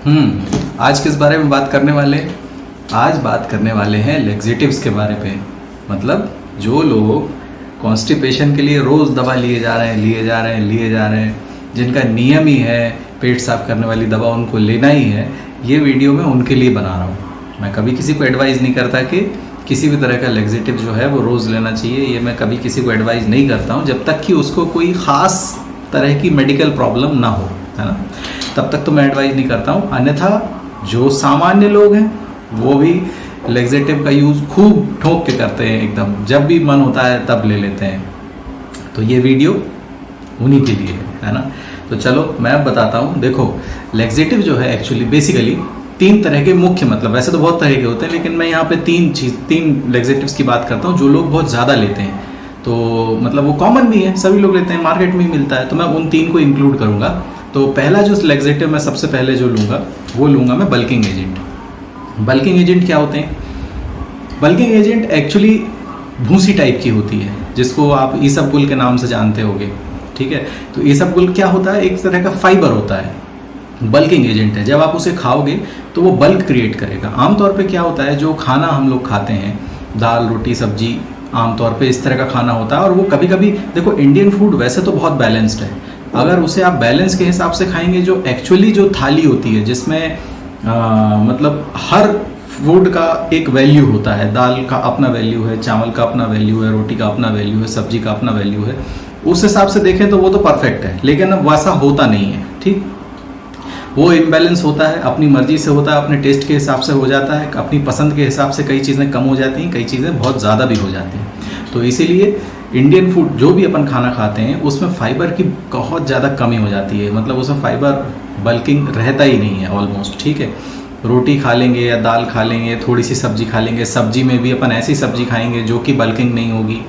आज किस बारे में बात करने वाले? आज बात करने वाले हैं लेग्जेटिव्स के बारे पे। मतलब जो लोग कॉन्स्टिपेशन के लिए रोज़ दवा लिए जा रहे हैं, जिनका नियम ही है पेट साफ करने वाली दवा उनको लेना ही है, ये वीडियो मैं उनके लिए बना रहा हूँ। मैं कभी किसी को एडवाइस नहीं करता कि किसी भी तरह का लेग्जेटिव जो है वो रोज़ लेना चाहिए। ये मैं कभी किसी को एडवाइस नहीं करता हूँ जब तक कि उसको कोई ख़ास तरह की मेडिकल प्रॉब्लम ना हो, है ना, तब तक तो मैं एडवाइस नहीं करता हूँ। अन्यथा जो सामान्य लोग हैं वो भी लेग्जेटिव का यूज़ खूब ठोक के करते हैं, एकदम जब भी मन होता है तब ले लेते हैं। तो ये वीडियो उन्हीं के लिए है ना। तो चलो मैं बताता हूँ। देखो, लेग्जेटिव जो है एक्चुअली बेसिकली तीन तरह के मुख्य, मतलब वैसे तो बहुत तरह के होते हैं, लेकिन मैं यहाँ पे तीन लेग्जेटिव्स की बात करता हूँ जो लोग बहुत ज़्यादा लेते हैं। तो मतलब वो कॉमन भी है, सभी लोग लेते हैं, मार्केट में ही मिलता है, तो मैं उन तीन को इंक्लूड करूँगा। तो पहला जो लेग्जेटिव मैं सबसे पहले जो लूँगा वो लूँगा मैं बल्किंग एजेंट। बल्किंग एजेंट क्या होते हैं? बल्किंग एजेंट एक्चुअली भूसी टाइप की होती है, जिसको आप ईसबगुल के नाम से जानते होगे, ठीक है। तो ईसबगुल क्या होता है? एक तरह का फाइबर होता है, बल्किंग एजेंट है। जब आप उसे खाओगे तो वो बल्क क्रिएट करेगा। आमतौर पे क्या होता है, जो खाना हम लोग खाते हैं, दाल रोटी सब्जी, आमतौर पे इस तरह का खाना होता है। और वो कभी कभी देखो, इंडियन फूड वैसे तो बहुत बैलेंस्ड है, अगर उसे आप बैलेंस के हिसाब से खाएंगे, जो एक्चुअली जो थाली होती है जिसमें मतलब हर फूड का एक वैल्यू होता है, दाल का अपना वैल्यू है, चावल का अपना वैल्यू है, रोटी का अपना वैल्यू है, सब्जी का अपना वैल्यू है, उस हिसाब से देखें तो वो तो परफेक्ट है। लेकिन अब वैसा होता नहीं है, ठीक। वो इम्बैलेंस होता है, अपनी मर्जी से होता है, अपने टेस्ट के हिसाब से हो जाता है, अपनी पसंद के हिसाब से कई चीज़ें कम हो जाती हैं, कई चीज़ें बहुत ज़्यादा भी हो जाती हैं। तो इसीलिए इंडियन फूड जो भी अपन खाना खाते हैं उसमें फाइबर की बहुत ज़्यादा कमी हो जाती है, मतलब उसमें फाइबर बल्किंग रहता ही नहीं है ऑलमोस्ट, ठीक है। रोटी खा लेंगे या दाल खा लेंगे, थोड़ी सी सब्जी खा लेंगे, सब्जी में भी अपन ऐसी सब्जी खाएंगे जो कि बल्किंग नहीं होगी,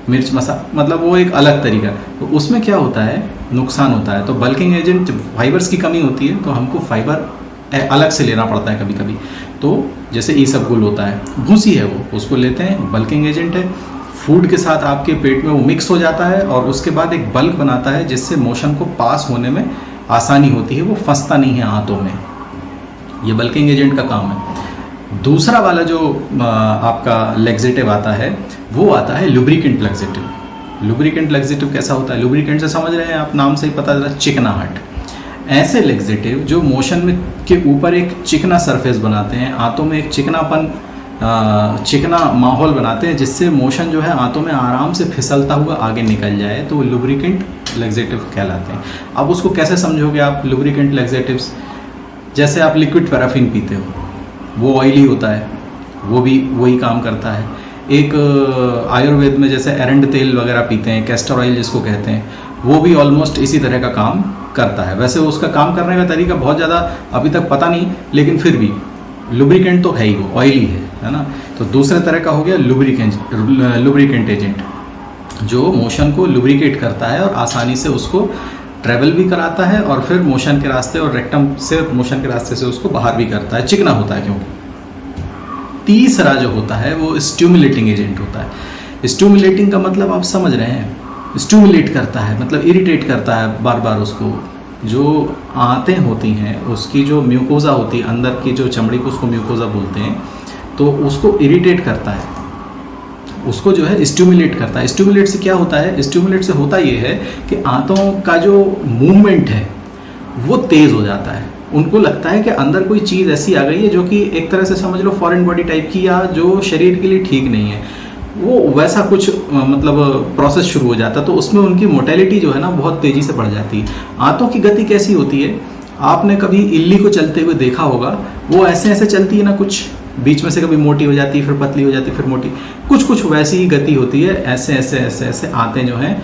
मिर्च मसाला, मतलब वो एक अलग तरीका, तो उसमें क्या होता है, नुकसान होता है। तो बल्किंग एजेंट फाइबर्स की कमी होती है, तो हमको फाइबर अलग से लेना पड़ता है कभी कभी। तो जैसे ईसबगुल होता है, भूसी है वो, उसको लेते हैं, बल्किंग एजेंट है, फूड के साथ आपके पेट में वो मिक्स हो जाता है और उसके बाद एक बल्क बनाता है, जिससे मोशन को पास होने में आसानी होती है, वो फंसता नहीं है आंतों में। ये बल्किंग एजेंट का काम है। दूसरा वाला जो आपका लेग्जेटिव आता है वो आता है लुब्रिकेंट लेग्जेटिव। लुब्रिकेंट लेग्जेटिव कैसा होता है? लुब्रिकेंट से समझ रहे हैं आप, नाम से ही पता चला, चिकनाहट। ऐसे लेग्जेटिव जो मोशन में के ऊपर एक चिकना सरफेस बनाते हैं, आंतों में एक चिकना माहौल बनाते हैं, जिससे मोशन जो है आंतों में आराम से फिसलता हुआ आगे निकल जाए, तो वो लुब्रिकेंट लेग्जेटिव कहलाते हैं। अब उसको कैसे समझोगे आप लुब्रिकेंट लेग्जेटिव्स? जैसे आप लिक्विड पैराफिन पीते हो, वो ऑयली होता है, वो भी वही काम करता है। एक आयुर्वेद में जैसे एरंड तेल वगैरह पीते हैं, कैस्टर ऑयल जिसको कहते हैं, वो भी ऑलमोस्ट इसी तरह का काम करता है। वैसे उसका काम करने का तरीका बहुत ज़्यादा अभी तक पता नहीं, लेकिन फिर भी लुब्रिकेंट तो है ही, वो ऑयली है ना। तो दूसरे तरह का हो गया लुब्रिकेंट एजेंट, जो मोशन को लुब्रिकेट करता है और आसानी से उसको ट्रैवल भी कराता है, और फिर मोशन के रास्ते और रेक्टम से मोशन के रास्ते से उसको बाहर भी करता है, चिकना होता है क्योंकि। तीसरा जो होता है वो स्टिमुलेटिंग एजेंट होता है। स्टिमुलेटिंग का मतलब आप समझ रहे हैं, स्टिमुलेट करता है, मतलब इरिटेट करता है बार बार उसको। जो आंतें होती हैं उसकी जो म्यूकोजा होती है, अंदर की जो चमड़ी को, उसको म्यूकोजा बोलते हैं, तो उसको इरिटेट करता है, उसको जो है स्टिमुलेट करता है। स्टिमुलेट से क्या होता है? स्टिमुलेट से होता ये है कि आंतों का जो मूवमेंट है वो तेज़ हो जाता है। उनको लगता है कि अंदर कोई चीज़ ऐसी आ गई है जो कि एक तरह से समझ लो फॉरेन बॉडी टाइप की, या जो शरीर के लिए ठीक नहीं है, वो वैसा कुछ मतलब प्रोसेस शुरू हो जाता है। तो उसमें उनकी मोटेलिटी जो है ना बहुत तेज़ी से बढ़ जाती है। आंतों की गति कैसी होती है? आपने कभी इल्ली को चलते हुए देखा होगा, वो ऐसे ऐसे चलती है ना, कुछ बीच में से कभी मोटी हो जाती है, फिर पतली हो जाती है, फिर मोटी, कुछ वैसी ही गति होती है। ऐसे ऐसे ऐसे ऐसे आंतें जो हैं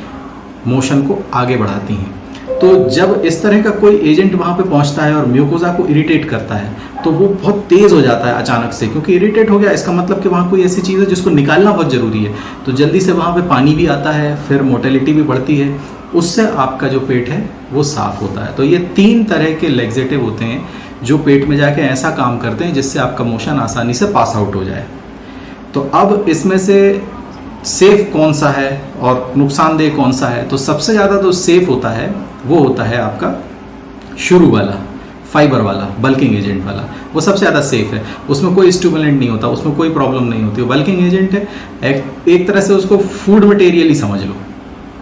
मोशन को आगे बढ़ाती हैं। तो जब इस तरह का कोई एजेंट वहाँ पे पहुँचता है और म्यूकोजा को इरिटेट करता है, तो वो बहुत तेज़ हो जाता है अचानक से, क्योंकि इरिटेट हो गया, इसका मतलब कि वहाँ कोई ऐसी चीज़ है जिसको निकालना बहुत ज़रूरी है। तो जल्दी से वहाँ पे पानी भी आता है, फिर मोटेलिटी भी बढ़ती है, उससे आपका जो पेट है वो साफ होता है। तो ये तीन तरह के लेग्जेटिव होते हैं जो पेट में जाके ऐसा काम करते हैं जिससे आपका मोशन आसानी से पास आउट हो जाए। तो अब इसमें से सेफ कौन सा है और नुकसानदेह कौन सा है? तो सबसे ज़्यादा जो सेफ होता है वो होता है आपका शुरू वाला फाइबर वाला, बल्किंग एजेंट वाला, वो सबसे ज़्यादा सेफ है। उसमें कोई स्टिमुलेंट नहीं होता, उसमें कोई प्रॉब्लम नहीं होती। वो बल्किंग एजेंट है, एक तरह से उसको फूड मटेरियल ही समझ लो,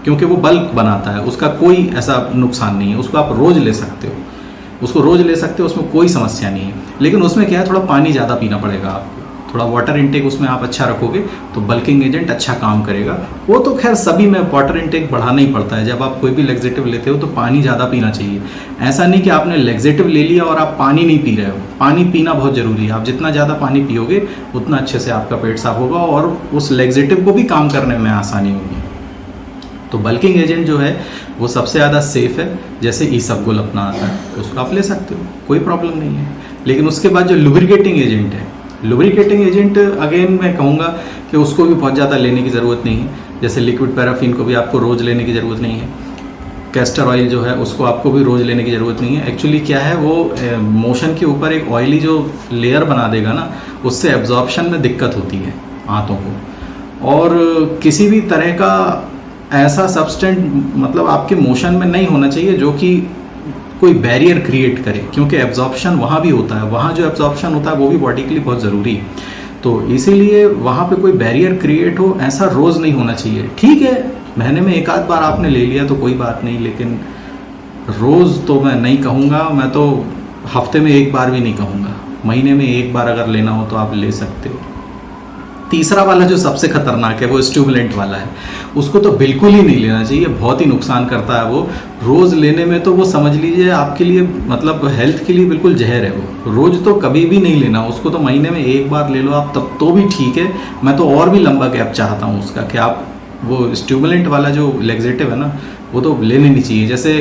क्योंकि वो बल्क बनाता है, उसका कोई ऐसा नुकसान नहीं है, उसको आप रोज़ ले सकते हो, उसको रोज़ ले सकते हो, उसमें कोई समस्या नहीं है। लेकिन उसमें क्या है, थोड़ा पानी ज़्यादा पीना पड़ेगा आपको, थोड़ा वाटर इनटेक उसमें आप अच्छा रखोगे तो बल्किंग एजेंट अच्छा काम करेगा। वो तो खैर सभी में वाटर इनटेक बढ़ाना ही पड़ता है, जब आप कोई भी लेग्जेटिव लेते हो तो पानी ज़्यादा पीना चाहिए। ऐसा नहीं कि आपने लेग्जेटिव ले लिया और आप पानी नहीं पी रहे हो, पानी पीना बहुत ज़रूरी है। आप जितना ज़्यादा पानी पियोगे उतना अच्छे से आपका पेट साफ होगा और उस लेग्जेटिव को भी काम करने में आसानी होगी। तो बल्किंग एजेंट जो है वो सबसे ज़्यादा सेफ है। जैसे ईसबगोल अपना आता है, उसको आप ले सकते हो, कोई प्रॉब्लम नहीं है। लेकिन उसके बाद जो लुब्रिकेटिंग एजेंट है, लुब्रिकेटिंग एजेंट अगेन मैं कहूँगा कि उसको भी बहुत ज़्यादा लेने की ज़रूरत नहीं है। जैसे लिक्विड पैराफिन को भी आपको रोज़ लेने की ज़रूरत नहीं है। कैस्टर ऑयल जो है उसको आपको भी रोज़ लेने की ज़रूरत नहीं है। एक्चुअली क्या है, वो मोशन के ऊपर एक ऑयली जो लेयर बना देगा ना, उससे एब्जॉर्प्शन में दिक्कत होती है आंतों को। और किसी भी तरह का ऐसा सब्सटेंट मतलब आपके मोशन में नहीं होना चाहिए जो कि कोई बैरियर क्रिएट करे, क्योंकि एब्जॉर्प्शन वहाँ भी होता है, वहाँ जो एब्जॉर्प्शन होता है वो भी बॉडी के लिए बहुत ज़रूरी है। तो इसीलिए वहाँ पे कोई बैरियर क्रिएट हो ऐसा रोज़ नहीं होना चाहिए। ठीक है, महीने में एक आध बार आपने ले लिया तो कोई बात नहीं, लेकिन रोज़ तो मैं नहीं कहूँगा। मैं तो हफ्ते में एक बार भी नहीं कहूँगा, महीने में एक बार अगर लेना हो तो आप ले सकते हो। तीसरा वाला जो सबसे खतरनाक है वो स्टिमुलेंट वाला है, उसको तो बिल्कुल ही नहीं लेना चाहिए, बहुत ही नुकसान करता है वो। रोज़ लेने में तो वो समझ लीजिए आपके लिए मतलब हेल्थ के लिए बिल्कुल जहर है वो। रोज़ तो कभी भी नहीं लेना उसको, तो महीने में एक बार ले लो आप, तब तो भी ठीक है। मैं तो और भी लंबा गैप चाहता हूँ उसका, कि आप वो स्टिमुलेंट वाला जो लेग्जेटिव है ना वो तो लेने नहीं चाहिए। जैसे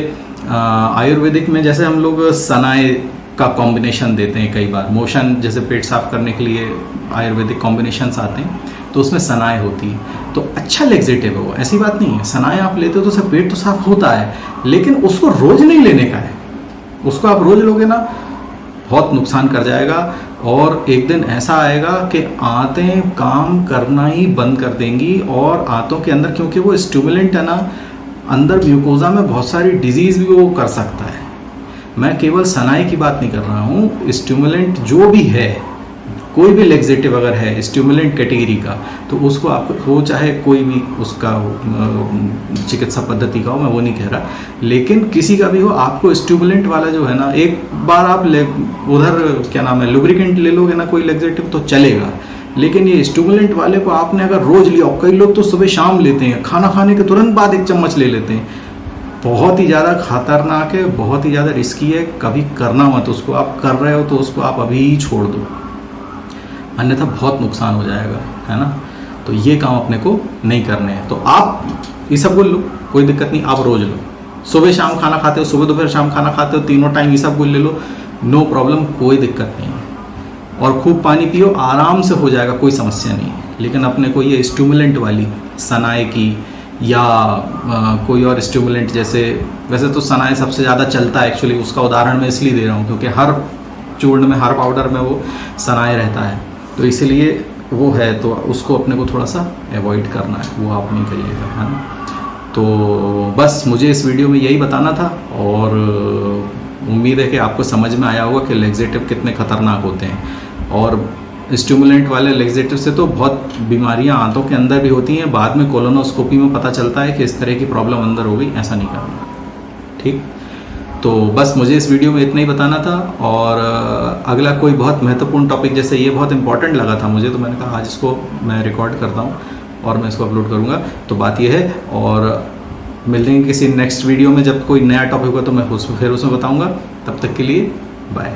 आयुर्वेदिक में जैसे हम लोग सनाए का कॉम्बिनेशन देते हैं कई बार, मोशन जैसे पेट साफ करने के लिए आयुर्वेदिक कॉम्बिनेशंस आते हैं, तो उसमें सनाए होती है, तो अच्छा लेग्जेटिव है वो, ऐसी बात नहीं है। सनाए आप लेते हो तो उससे पेट तो साफ होता है, लेकिन उसको रोज़ नहीं लेने का है। उसको आप रोज़ लोगे ना बहुत नुकसान कर जाएगा, और एक दिन ऐसा आएगा कि आंतें काम करना ही बंद कर देंगी। और आंतों के अंदर, क्योंकि वो स्टिमुलेंट है ना, अंदर म्यूकोजा में बहुत सारी डिजीज़ भी वो कर सकता है। मैं केवल सनाई की बात नहीं कर रहा हूँ, स्टिमुलेंट जो भी है, कोई भी लेग्जेटिव अगर है स्टिमुलेंट कैटेगरी का, तो उसको आप, वो चाहे कोई भी उसका चिकित्सा पद्धति का हो, मैं वो नहीं कह रहा, लेकिन किसी का भी हो, आपको स्टिमुलेंट वाला जो है ना, एक बार आप उधर क्या नाम है लुब्रिकेंट ले लोगे ना कोई लेग्जेटिव तो चलेगा, लेकिन ये स्टिमुलेंट वाले को आपने अगर रोज़ लिया, कई लोग तो सुबह शाम लेते हैं, खाना खाने के तुरंत बाद एक चम्मच ले लेते हैं, बहुत ही ज़्यादा खतरनाक है, बहुत ही ज़्यादा रिस्की है। कभी करना मत उसको। आप कर रहे हो तो उसको आप अभी ही छोड़ दो, अन्यथा बहुत नुकसान हो जाएगा, है ना। तो ये काम अपने को नहीं करने हैं। तो आप ये सब बोल लो, कोई दिक्कत नहीं, आप रोज़ लो। सुबह शाम खाना खाते हो, सुबह दोपहर शाम खाना खाते हो, तीनों टाइम ये सब बोल ले लो, नो प्रॉब्लम, कोई दिक्कत नहीं है। और खूब पानी पियो, आराम से हो जाएगा, कोई समस्या नहीं है। लेकिन अपने को ये स्टिमुलेंट वाली सनाए की या कोई और स्टिमुलेंट, जैसे वैसे तो सनाए सबसे ज़्यादा चलता है, एक्चुअली उसका उदाहरण मैं इसलिए दे रहा हूँ क्योंकि हर चूर्ण में, हर पाउडर में वो सनाए रहता है, तो इसीलिए वो है, तो उसको अपने को थोड़ा सा अवॉइड करना है, वो आप नहीं करिएगा, है ना। तो बस मुझे इस वीडियो में यही बताना था, और उम्मीद है कि आपको समझ में आया होगा कि लेग्जेटिव कितने खतरनाक होते हैं। और स्टिमुलेंट वाले लेग्जेटिव से तो बहुत बीमारियां आंतों के अंदर भी होती हैं, बाद में कोलोनोस्कोपी में पता चलता है कि इस तरह की प्रॉब्लम अंदर हो गई, ऐसा नहीं करना, ठीक। तो बस मुझे इस वीडियो में इतना ही बताना था। और अगला कोई बहुत महत्वपूर्ण टॉपिक, जैसे ये बहुत इंपॉर्टेंट लगा था मुझे, तो मैंने कहा आज इसको मैं रिकॉर्ड करता हूँ और मैं इसको अपलोड करूँगा। तो बात ये है, और मिलेंगे किसी नेक्स्ट वीडियो में, जब कोई नया टॉपिक होगा तो मैं फिर उसमें बताऊँगा। तब तक के लिए बाय।